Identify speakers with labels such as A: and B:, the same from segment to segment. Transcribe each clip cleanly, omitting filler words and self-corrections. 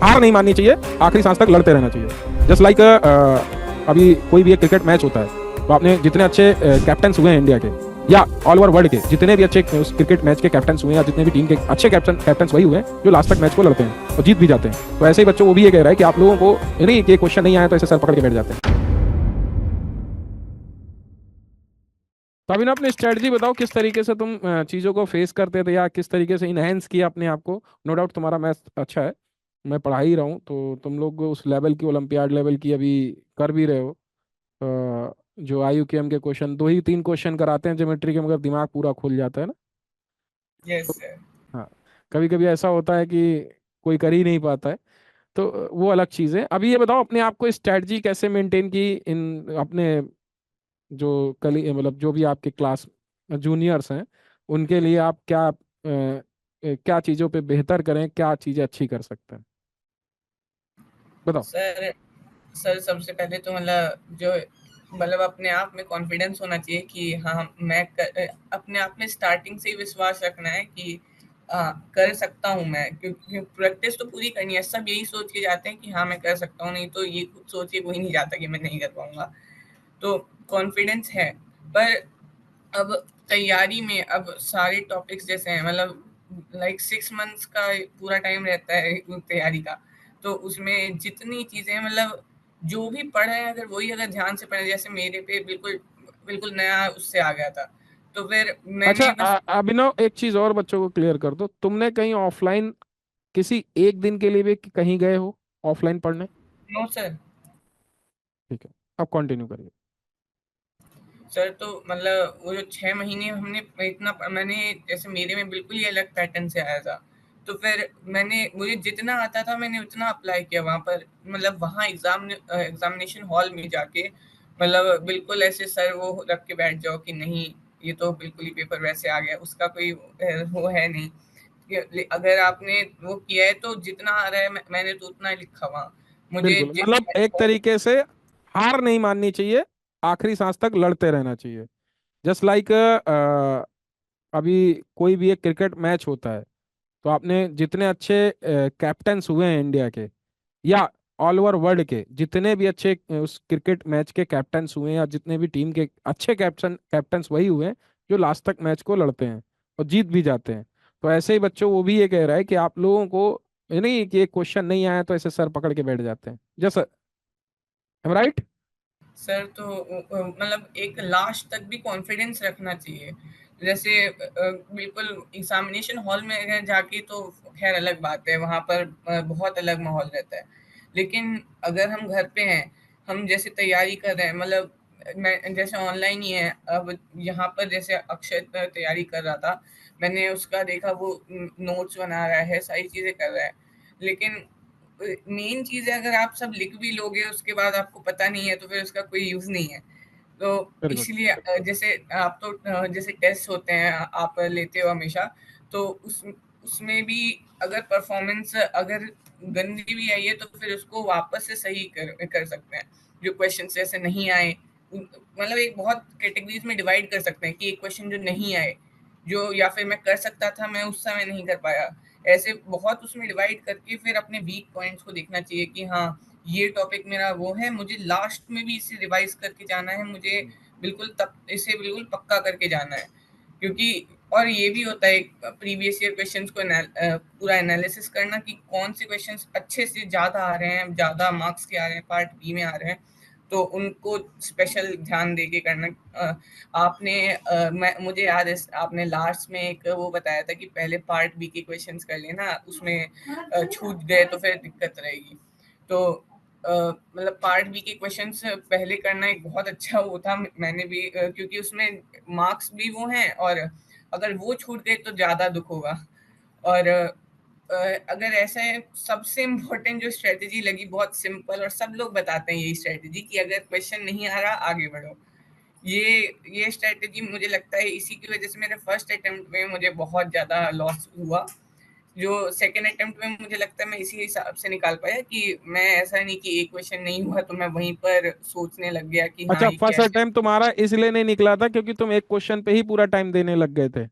A: हार नहीं माननी चाहिए, आखिरी सांस तक लड़ते रहना चाहिए। जस्ट लाइक अभी कोई भी एक क्रिकेट मैच होता है तो आपने जितने अच्छे कैप्टन हुए हैं इंडिया के या ऑल ओवर वर्ल्ड के, जितने भी अच्छे उस क्रिकेट मैच के कैप्टन हुए हैं या जितने भी टीम के अच्छे कैप्टन वही हुए हैं जो लास्ट तक मैच को लड़ते हैं और जीत भी जाते हैं। तो ऐसे ही बच्चों वो भी ये कह रहा है कि आप लोगों को नहीं कि क्वेश्चन नहीं आया तो ऐसे सर पकड़ के बैठ जाते हैं। तो अभी ना अपनी स्ट्रेटजी बताओ, किस तरीके से तुम चीज़ों को फेस करते थे या किस तरीके से इनहेंस किया अपने आप को। नो डाउट तुम्हारा मैथ अच्छा है, मैं पढ़ा ही रहा हूँ, तो तुम लोग उस लेवल की ओलंपियाड लेवल की अभी कर भी रहे हो। जो IUCM के क्वेश्चन 2 ही 3 क्वेश्चन कराते हैं ज्योमेट्री के, मगर दिमाग पूरा खुल जाता है ना।
B: यस
A: तो
B: सर।
A: हाँ, कभी कभी ऐसा होता है कि कोई कर ही नहीं पाता है, तो वो अलग चीज़ है। अभी ये बताओ अपने आप को स्ट्रेटजी कैसे मेंटेन की इन अपने जो कली मतलब जो भी आपके क्लास जूनियर्स हैं उनके लिए आप क्या क्या चीज़ों पे बेहतर करें, क्या चीज़ें अच्छी कर सकते हैं, बताओ।
B: सर सर सबसे पहले तो जो अपने आप में कॉन्फिडेंस होना चाहिए कि हाँ अपने आप में स्टार्टिंग से ही विश्वास रखना है कि कर सकता हूँ मैं, क्योंकि प्रैक्टिस तो पूरी करनी है। सब यही सोच के जाते हैं कि हाँ मैं कर सकता हूँ, नहीं तो ये खुद सोच के कोई नहीं जाता कि मैं नहीं कर पाऊंगा। तो कॉन्फिडेंस है, पर अब तैयारी में अब सारे टॉपिक्स जैसे हैं, लाइक 6 मंथ्स का पूरा टाइम रहता है तैयारी का। तो उसमें जितनी चीजें जो भी पढ़े हैं, अगर वही अगर ध्यान से पढ़े, जैसे मेरे पे बिल्कुल बिल्कुल नया उससे आ गया था, तो फिर
A: अच्छा,
B: मैंने बस।
A: अभिनव एक चीज़ और बच्चों को क्लियर कर दो, तुमने कहीं ऑफलाइन किसी एक दिन के लिए भी कहीं गए हो ऑफलाइन पढ़ने?
B: No sir.
A: ठीक है, अब कंटिन्यू करिए।
B: सर तो वो जो 6 महीने हमने इतना मैंने, जैसे मेरे में बिल्कुल ही अलग पैटर्न से आया था, तो फिर मैंने मुझे जितना आता था मैंने उतना अप्लाई किया वहां पर। वहां एग्जामिनेशन हॉल में जाके बिल्कुल ऐसे सर वो रख के बैठ जाओ कि नहीं, ये तो बिल्कुल ही पेपर वैसे आ गया, उसका कोई वो है नहीं। अगर आपने वो किया है तो जितना आ रहा है मैंने तो उतना ही लिखा वहां। मुझे
A: बिल्कुल, मतलब एक तरीके से हार नहीं माननी चाहिए, आखिरी सांस तक लड़ते रहना चाहिए। जस्ट लाइक अभी कोई भी एक क्रिकेट मैच होता है तो आपने जितने अच्छे कैप्टन्स हुए हैं इंडिया के या ऑल ओवर वर्ल्ड के, जितने भी अच्छे उस क्रिकेट मैच के कैप्टन्स हुए हैं या जितने भी टीम के अच्छे कैप्टन्स वही हुए हैं जो लास्ट तक मैच को लड़ते हैं और जीत भी जाते हैं। तो ऐसे ही बच्चों वो भी ये कह रहा है कि आप लोगों को ये नहीं कि एक क्वेश्चन नहीं आया तो ऐसे सर पकड़ के बैठ जाते हैं। जैसा एम राइट?
B: सर तो एक लास्ट तक भी कॉन्फिडेंस रखना चाहिए। जैसे बिल्कुल एग्जामिनेशन हॉल में अगर जाके तो खैर अलग बात है, वहां पर बहुत अलग माहौल रहता है। लेकिन अगर हम घर पे हैं, हम जैसे तैयारी कर रहे हैं, मैं जैसे ऑनलाइन ही है अब, यहाँ पर जैसे अक्षय तैयारी कर रहा था, मैंने उसका देखा, वो नोट्स बना रहा है, सारी चीजें कर रहा है। लेकिन मेन चीज है, अगर आप सब लिख भी लोगे उसके बाद आपको पता नहीं है तो फिर उसका कोई यूज नहीं है। तो
A: वेरी गुड।
B: इसलिए जैसे आप तो जैसे टेस्ट होते हैं आप लेते हो हमेशा, तो उसमें भी अगर परफॉर्मेंस अगर गंदी भी आई है तो फिर उसको वापस से सही कर सकते हैं। जो क्वेश्चन जैसे नहीं आए, एक बहुत कैटेगरीज में डिवाइड कर सकते हैं कि एक क्वेश्चन जो नहीं आए, जो या फिर मैं कर सकता था मैं उस समय नहीं कर पाया, ऐसे बहुत उसमें डिवाइड करके फिर अपने वीक पॉइंट्स को देखना चाहिए कि हाँ ये टॉपिक मेरा वो है, मुझे लास्ट में भी इसे रिवाइज करके जाना है, मुझे बिल्कुल तब इसे बिल्कुल पक्का करके जाना है। क्योंकि और ये भी होता है प्रीवियस ईयर क्वेश्चंस को पूरा एनालिसिस करना कि कौन से क्वेश्चंस अच्छे से ज्यादा आ रहे हैं, ज्यादा मार्क्स के आ रहे हैं, पार्ट बी में आ रहे हैं, तो उनको स्पेशल ध्यान दे के करना। मुझे याद है आपने लास्ट में एक वो बताया था कि पहले पार्ट बी के क्वेश्चंस कर लेना, उसमें छूट गए तो फिर दिक्कत रहेगी। तो पार्ट बी के क्वेश्चंस पहले करना एक बहुत अच्छा वो था, मैंने भी क्योंकि उसमें मार्क्स भी वो हैं, और अगर वो छूट गए तो ज्यादा दुख होगा। और अगर ऐसा है, सबसे इम्पोर्टेंट जो स्ट्रेटेजी लगी, बहुत सिंपल और सब लोग बताते हैं यही स्ट्रेटेजी, कि अगर क्वेश्चन नहीं आ रहा आगे बढ़ो। ये स्ट्रेटेजी मुझे लगता है इसी की वजह से मेरे फर्स्ट अटेम्प्ट में मुझे बहुत ज्यादा लॉस हुआ। जो सेकंड अटेम्प्ट में मुझे लगता है मैं इसी हिसाब से निकाल पाया कि मैं ऐसा नहीं कि एक क्वेश्चन नहीं हुआ तो मैं वहीं पर सोचने लग गया कि हाँ
A: अच्छा,
B: ये
A: फर्स्ट
B: कैसे।
A: अटेम्प्ट तुम्हारा इसलिए नहीं निकला था क्योंकि तुम एक क्वेश्चन पे ही पूरा टाइम देने लग गए थे?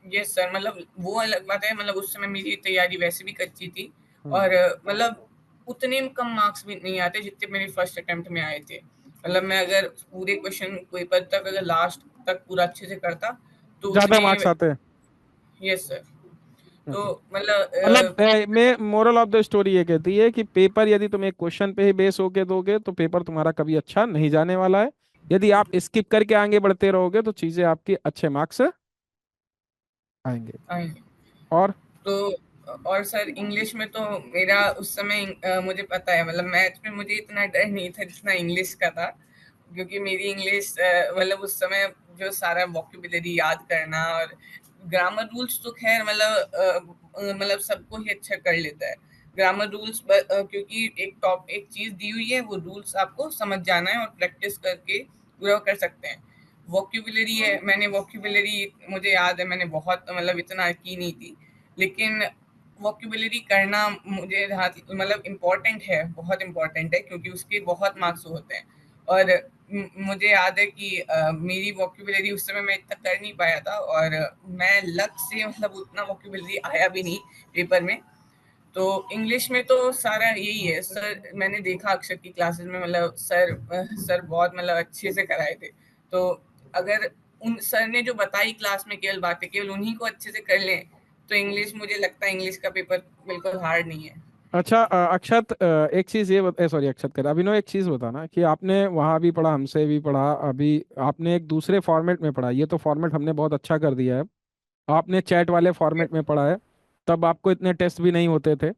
B: यस सर, वो अलग बात है, उस समय मेरी तैयारी वैसे भी कच्ची थी,
A: हम्म।
B: और मतलब उतने कम मार्क्स भी नहीं आते जितने मेरे फर्स्ट अटेम्प्ट में आए थे। मतलब मैं अगर पूरे क्वेश्चन पेपर तक अगर लास्ट तक पूरा अच्छे से करता तो
A: ज्यादा
B: उतने।
A: मार्क्स आते हैं।
B: Yes sir. तो
A: ओके।
B: मतलब
A: मतलब मैं मोरल ऑफ द स्टोरी ये कहती है कि पेपर यदि तुम एक क्वेश्चन पे ही बेस होके दोगे तो पेपर तुम्हारा कभी अच्छा नहीं जाने वाला है। यदि आप स्किप करके आगे बढ़ते रहोगे तो चीजें आपकी अच्छे मार्क्स आएंगे।
B: आएंगे।
A: और
B: तो और सर इंग्लिश में तो मेरा उस समय मुझे पता है, मतलब मैथ में मुझे इतना डर नहीं था जितना इंग्लिश का था, क्योंकि मेरी इंग्लिश मतलब उस समय जो सारा वोकेबुलरी याद करना और ग्रामर रूल्स तो खैर मतलब सबको ही अच्छा कर लेता है। ग्रामर रूल्स क्योंकि एक चीज दी हुई है, वो रूल्स आपको समझ जाना है और प्रैक्टिस करके पूरा कर सकते हैं। वोकेबुलरी है, मैंने वोकेबुलरी मुझे याद है मैंने बहुत मतलब इतना की नहीं थी, लेकिन वोकेबुलरी करना मुझे मतलब इम्पोर्टेंट है, बहुत इम्पोर्टेंट है, क्योंकि उसके बहुत मार्क्स होते हैं। और मुझे याद है कि मेरी वोकेबुलरी उस समय मैं इतना कर नहीं पाया था, और मैं लक से मतलब उतना वोकेबुलरी आया भी नहीं पेपर में। तो इंग्लिश में तो सारा यही है सर, मैंने देखा अक्षर की क्लासेस में, मतलब सर बहुत मतलब अच्छे से कराए थे। तो अगर उन सर ने जो बताई क्लास में केवल बातें केवल उन्हीं को अच्छे से कर लें, तो इंग्लिश मुझे लगता है इंग्लिश का पेपर बिल्कुल हार्ड नहीं है।
A: अच्छा, अक्षत, एक चीज ये सॉरी अक्षत कर अभिनव, एक चीज बताना कि आपने वहां भी पढ़ा, हमसे भी पढ़ा, अभी आपने एक दूसरे फॉर्मेट में पढ़ा, ये तो फॉर्मेट हमने बहुत अच्छा कर दिया है। आपने चैट वाले फॉर्मेट में पढ़ा है। तब आपको इतने टेस्ट भी नहीं होते थे।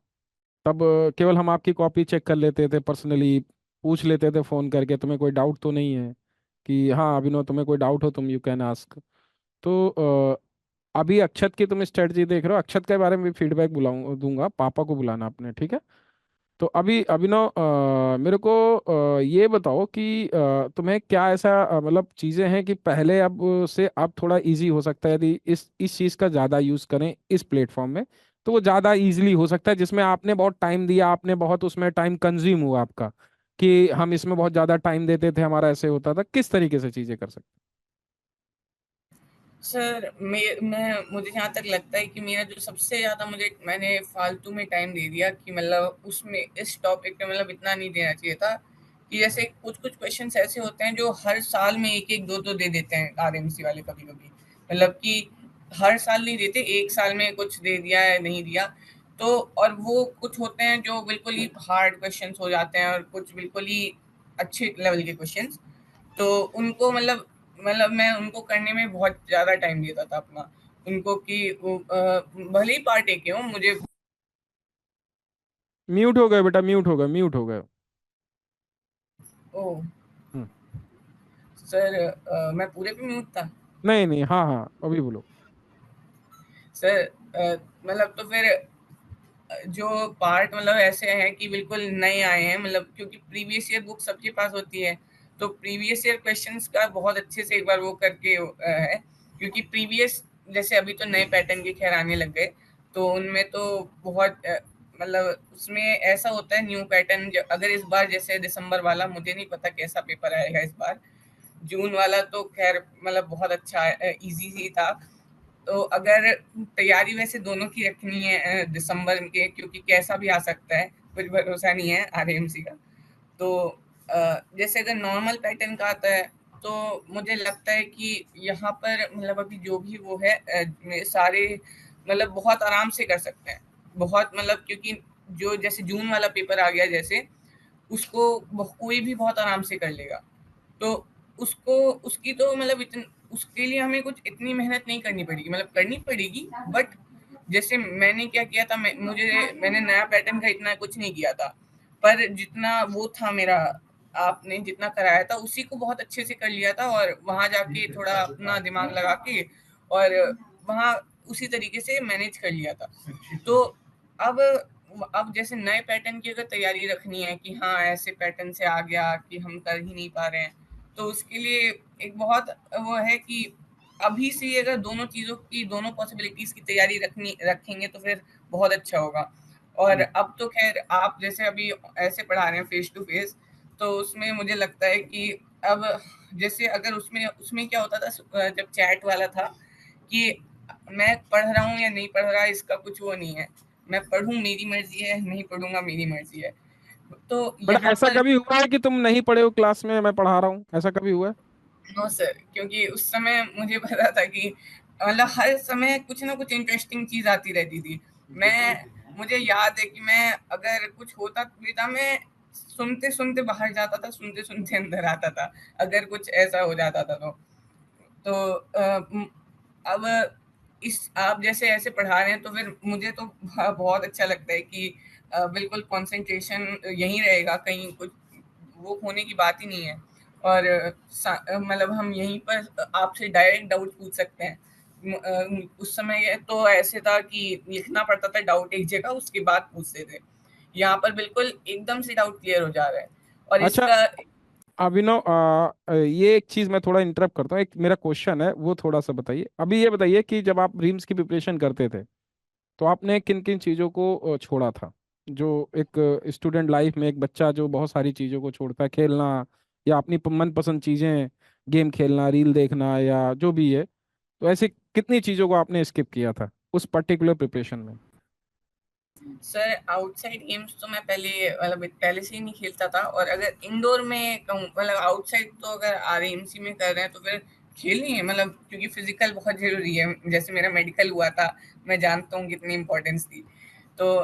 A: तब केवल हम आपकी कॉपी चेक कर लेते थे पर्सनली, पूछ लेते थे फोन करके तुम्हें कोई डाउट तो नहीं है, कि हाँ अभिनव तुम्हें कोई डाउट हो तुम यू कैन आस्क। तो अभी अक्षत की तुम स्ट्रेटजी देख रहे हो, अक्षत के बारे में भी फीडबैक बुलाऊं दूंगा, पापा को बुलाना अपने, ठीक है। तो अभी अभिनव, मेरे को ये बताओ कि तुम्हें क्या ऐसा मतलब चीज़ें हैं कि पहले अब से अब थोड़ा इजी हो सकता है यदि इस चीज़ का ज़्यादा यूज़ करें इस प्लेटफॉर्म में, तो वो ज़्यादा इजीली हो सकता है, जिसमें आपने बहुत टाइम दिया, आपने बहुत उसमें टाइम कंज्यूम हुआ आपका, कि हम इसमें बहुत ज़्यादा टाइम देते थे, हमारा ऐसे होता था, किस तरीके से चीज़ें कर सकते
B: सर मैं मुझे जहाँ तक लगता है कि मेरा जो सबसे ज्यादा मैंने फालतू में टाइम दे दिया, कि मतलब उसमें इस टॉपिक पे मतलब इतना नहीं देना चाहिए था। कि जैसे कुछ कुछ क्वेश्चंस ऐसे होते हैं जो हर साल में एक एक दो दो दे देते हैं आरएमसी वाले, कभी कभी मतलब कि हर साल नहीं देते, एक साल में कुछ दे दिया या नहीं दिया। तो और वो कुछ होते हैं जो बिल्कुल ही हार्ड क्वेश्चंस हो जाते हैं और कुछ बिल्कुल ही अच्छे लेवल के क्वेश्चंस। तो उनको मतलब मैं उनको करने में बहुत ज़्यादा टाइम देता था अपना, उनको कि वो भले ही पार्ट ए के हों मुझे।
A: म्यूट हो गए बेटा, म्यूट हो गए, म्यूट हो गए।
B: ओह!
A: हम्म।
B: सर मैं पूरे पे म्यूट था?
A: नहीं नहीं, हाँ हाँ, अभी बोलो।
B: सर मतलब तो फिर जो पार्ट मतलब ऐसे हैं कि बिल्कुल नए आए हैं, मतलब क्योंकि प्रीवियस ईयर बुक सबके पास होती है, तो प्रीवियस ईयर क्वेश्चंस का बहुत अच्छे से एक बार वो करके है, क्योंकि प्रीवियस जैसे अभी तो नए पैटर्न के खैर आने लग गए, तो उनमें तो बहुत मतलब उसमें ऐसा होता है न्यू पैटर्न। अगर इस बार जैसे दिसंबर वाला, मुझे नहीं पता कैसा पेपर आएगा इस बार, जून वाला तो खैर मतलब बहुत अच्छा इजी ही था। तो अगर तैयारी वैसे दोनों की रखनी है दिसंबर के, क्योंकि कैसा भी आ सकता है, कुछ भरोसा नहीं है आरएमसी का। तो जैसे अगर नॉर्मल पैटर्न का आता है, तो मुझे लगता है कि यहाँ पर मतलब अभी जो भी वो है सारे मतलब बहुत आराम से कर सकते हैं। बहुत मतलब क्योंकि जो जैसे जून वाला पेपर आ गया जैसे, उसको कोई भी बहुत आराम से कर लेगा। तो उसको उसकी तो मतलब उसके लिए हमें कुछ इतनी मेहनत नहीं करनी पड़ेगी, मतलब करनी पड़ेगी, बट जैसे मैंने क्या किया था, मैंने नया पैटर्न का इतना कुछ नहीं किया था, पर जितना वो था मेरा, आपने जितना कराया था उसी को बहुत अच्छे से कर लिया था, और वहां जाके थोड़ा अपना दिमाग लगा के और वहां उसी तरीके से मैनेज कर लिया था। तो अब अब जैसे नए पैटर्न की अगर तैयारी रखनी है कि हाँ ऐसे पैटर्न से आ गया कि हम कर ही नहीं पा रहे हैं, तो उसके लिए एक बहुत वो है कि अभी से ही अगर दोनों चीजों की दोनों पॉसिबिलिटीज की तैयारी रखेंगे तो फिर बहुत अच्छा होगा। और
A: हम्म।
B: अब तो खैर आप जैसे अभी ऐसे पढ़ा रहे हैं फेस टू फेस, तो उसमें मुझे लगता है कि अब जैसे अगर उसमें उसमें क्या होता था जब चैट वाला था, कि मैं पढ़ रहा हूँ या नहीं पढ़ रहा इसका कुछ वो नहीं है, मैं पढ़ूँ मेरी मर्जी है, नहीं पढ़ूंगा मेरी मर्जी है। तो
A: बट
B: यहाँ
A: ऐसा
B: पर
A: कभी हुआ है कि तुम नहीं पढ़े हो क्लास में, मैं पढ़ा रहा हूँ, ऐसा कभी हुआ है?
B: नो सर, क्योंकि उस समय मुझे पता था कि मतलब हर समय कुछ ना कुछ इंटरेस्टिंग चीज आती रहती थी। मुझे याद है कि मैं अगर कुछ होता भी था, मैं सुनते सुनते बाहर जाता था, सुनते सुनते अंदर आता था, अगर कुछ ऐसा हो जाता था तो अब इस आप जैसे ऐसे पढ़ा रहे हैं तो फिर मुझे तो बहुत अच्छा लगता है कि बिल्कुल कंसंट्रेशन यहीं रहेगा, कहीं कुछ वो होने की बात ही नहीं है। और मतलब हम यहीं पर आपसे डायरेक्ट डाउट पूछ सकते हैं। उस समय तो ऐसे था कि लिखना पड़ता था डाउट एक जगह, उसके बाद पूछते थे। यहाँ पर बिल्कुल एकदम से डाउट क्लियर हो जा रहा है। और
A: अच्छा
B: इसका
A: अभिनव, ये एक चीज मैं थोड़ा इंटरप्ट करता हूँ, एक मेरा क्वेश्चन है वो थोड़ा सा बताइए। अभी ये बताइए कि जब आप रीम्स की प्रिपरेशन करते थे तो आपने किन किन चीज़ों को छोड़ा था? जो एक स्टूडेंट लाइफ में एक बच्चा जो बहुत सारी चीज़ों को छोड़ता है, खेलना या अपनी मनपसंद चीज़ें, गेम खेलना, रील देखना या जो भी है, तो ऐसी कितनी चीज़ों को आपने स्किप किया था उस पर्टिकुलर प्रिपरेशन में?
B: सर आउटसाइड गेम्स तो मैं पहले मतलब पहले से ही नहीं खेलता था। और अगर इंडोर में कहूँ मतलब आउटसाइड, तो अगर आरएमसी में कर रहे हैं तो फिर खेलनी है, मतलब क्योंकि फिजिकल बहुत जरूरी है। जैसे मेरा मेडिकल हुआ था, मैं जानता हूँ कितनी इम्पोर्टेंस थी। तो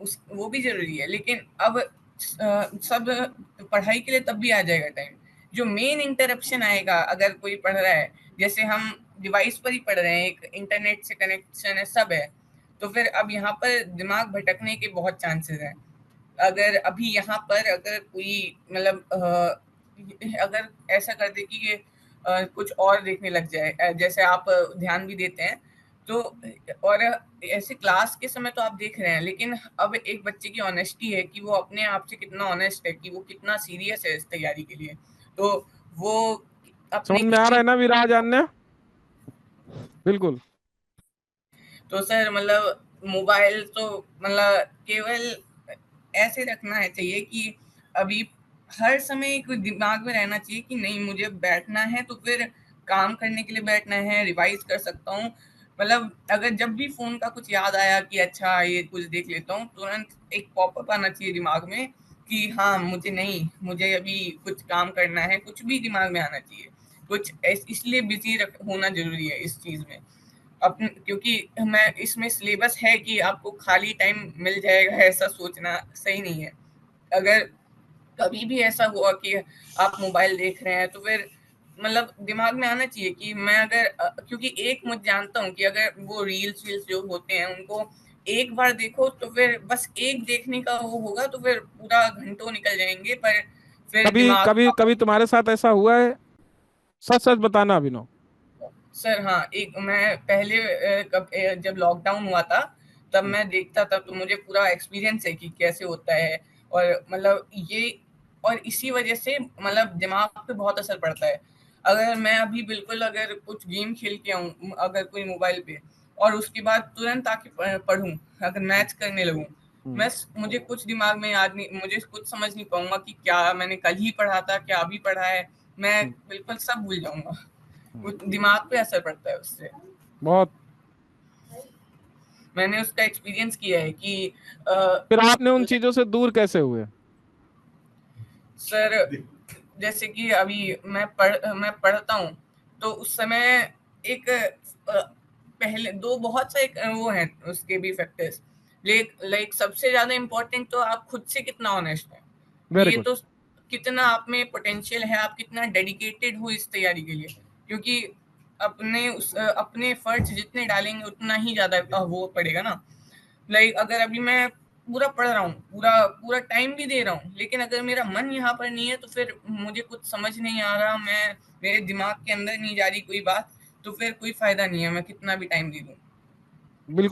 B: उस वो भी जरूरी है, लेकिन अब सब पढ़ाई के लिए तब भी आ जाएगा टाइम। जो मेन इंटरप्शन आएगा अगर कोई पढ़ रहा है, जैसे हम डिवाइस पर ही पढ़ रहे हैं, एक इंटरनेट से कनेक्शन है, सब है, तो फिर अब यहाँ पर दिमाग भटकने के बहुत चांसेस हैं। अगर अभी यहाँ पर अगर कोई मतलब अगर ऐसा कर दे कि कुछ और देखने लग जाए, जैसे आप ध्यान भी देते हैं तो, और ऐसे क्लास के समय तो आप देख रहे हैं, लेकिन अब एक बच्चे की ऑनेस्टी है कि वो अपने आप से कितना ऑनेस्ट है, कि वो कितना सीरियस है इस तैयारी के लिए। तो वो
A: समझ
B: अपने
A: में आ रहा
B: कितनी,
A: है ना विराज अन्य? बिल्कुल।
B: तो सर मतलब मोबाइल तो मतलब केवल ऐसे रखना है चाहिए कि अभी हर समय एक दिमाग में रहना चाहिए कि नहीं, मुझे बैठना है तो फिर काम करने के लिए बैठना है, रिवाइज कर सकता हूँ। मतलब अगर जब भी फोन का कुछ याद आया कि अच्छा ये कुछ देख लेता हूँ, तुरंत एक पॉपअप आना चाहिए दिमाग में कि हाँ मुझे नहीं, मुझे अभी कुछ काम करना है, कुछ भी दिमाग में आना चाहिए। कुछ इसलिए बिजी होना जरूरी है इस चीज में। अपन क्योंकि मैं इसमें सिलेबस है कि आपको खाली टाइम मिल जाएगा, ऐसा सोचना सही नहीं है। अगर कभी भी ऐसा हुआ कि आप मोबाइल देख रहे हैं तो फिर मतलब दिमाग में आना चाहिए कि मैं अगर क्योंकि एक मुझे जानता हूँ कि अगर वो रील्स वील्स जो होते हैं उनको एक बार देखो तो फिर बस एक देखने का वो होगा, तो फिर पूरा घंटों निकल जाएंगे, पर फिर
A: कभी
B: दिमाग
A: कभी कभी तुम्हारे साथ ऐसा हुआ है? सच सच बताना अभिनव।
B: सर हाँ, एक मैं पहले जब लॉकडाउन हुआ था तब
A: हम्म।
B: मैं देखता था, तो मुझे पूरा एक्सपीरियंस है कि कैसे होता है। और मतलब ये, और इसी वजह से मतलब दिमाग पे बहुत असर पड़ता है। अगर मैं अभी बिल्कुल अगर कुछ गेम खेल के आऊँ अगर कोई मोबाइल पे, और उसके बाद तुरंत आके पढ़ूँ, अगर मैच करने लगूँ,
A: हम्म।
B: मुझे कुछ दिमाग में याद नहीं, मुझे कुछ समझ नहीं पाऊंगा कि क्या मैंने कल ही पढ़ा था, क्या अभी पढ़ा है। मैं
A: हम्म।
B: बिल्कुल सब भूल जाऊंगा।
A: हम्म।
B: दिमाग पे असर पड़ता है उससे।
A: बहुत।
B: मैंने उसका एक्सपीरियंस किया है कि
A: फिर आपने उन चीजों से दूर कैसे हुए?
B: सर जैसे कि अभी मैं पढ़ता हूँ, तो उस समय एक पहले दो बहुत से एक वो हैं उसके भी फैक्टर्स। लाइक सबसे ज्यादा इम्पोर्टेंट तो आप खुद से कितना ऑनेस्ट है,
A: वेरी
B: ये
A: गुड।
B: तो कितना आप में पोटेंशियल है, आप कितना डेडिकेटेड हो इस तैयारी के लिए। क्योंकि अपने एफर्ट्स जितने डालेंगे उतना ही ज्यादा वो पड़ेगा ना। लाइक अगर अभी मैं पूरा पढ़ रहा हूँ, पूरा पूरा टाइम भी दे रहा हूँ, लेकिन अगर मेरा मन यहाँ पर नहीं है तो फिर मुझे कुछ समझ नहीं आ रहा, मैं मेरे दिमाग के अंदर नहीं जा रही कोई बात, तो फिर कोई फायदा नहीं है मैं कितना भी टाइम दे दूँ।
A: बिल्कुल।
B: तो